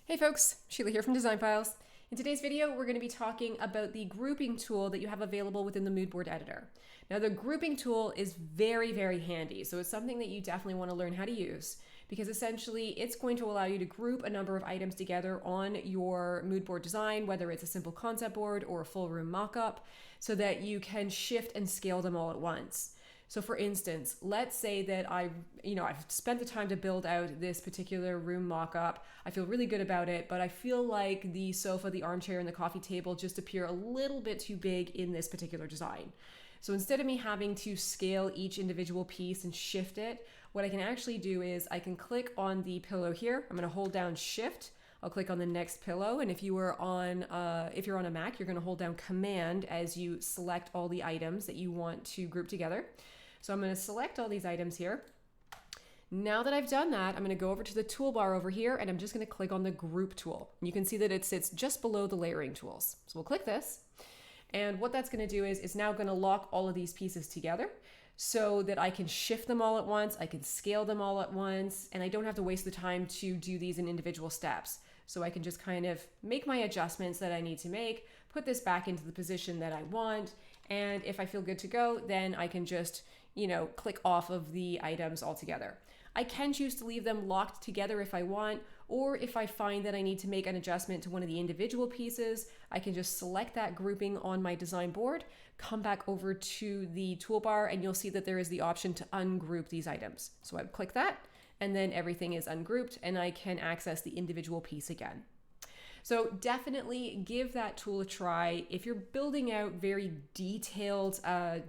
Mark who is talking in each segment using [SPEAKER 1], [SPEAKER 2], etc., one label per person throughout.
[SPEAKER 1] Hey folks, Sheila here from Design Files. In today's video, we're going to be talking about the grouping tool that you have available within the Moodboard Editor. Now, the grouping tool is very, very handy, so it's something that you definitely want to learn how to use because essentially it's going to allow you to group a number of items together on your moodboard design, whether it's a simple concept board or a full room mockup, so that you can shift and scale them all at once. So for instance, let's say that I've spent the time to build out this particular room mock-up. I feel really good about it, but I feel like the sofa, the armchair, and the coffee table just appear a little bit too big in this particular design. So instead of me having to scale each individual piece and shift it, what I can actually do is I can click on the pillow here. I'm going to hold down Shift. I'll click on the next pillow, and if you're on a Mac, you're going to hold down Command as you select all the items that you want to group together. So I'm going to select all these items here. Now that I've done that, I'm going to go over to the toolbar over here and I'm just going to click on the group tool. And you can see that it sits just below the layering tools. So we'll click this. And what that's going to do is it's now going to lock all of these pieces together so that I can shift them all at once, I can scale them all at once, and I don't have to waste the time to do these in individual steps. So I can just kind of make my adjustments that I need to make, put this back into the position that I want, and if I feel good to go, then I can just click off of the items altogether. I can choose to leave them locked together if I want, or if I find that I need to make an adjustment to one of the individual pieces, I can just select that grouping on my design board, come back over to the toolbar, and you'll see that there is the option to ungroup these items. So I would click that, and then everything is ungrouped, and I can access the individual piece again. So definitely give that tool a try. If you're building out very detailed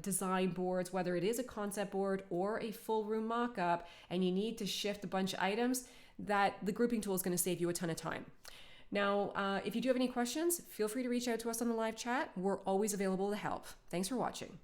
[SPEAKER 1] design boards, whether it is a concept board or a full room mock-up, and you need to shift a bunch of items, that the grouping tool is going to save you a ton of time. Now, if you do have any questions, feel free to reach out to us on the live chat. We're always available to help. Thanks for watching.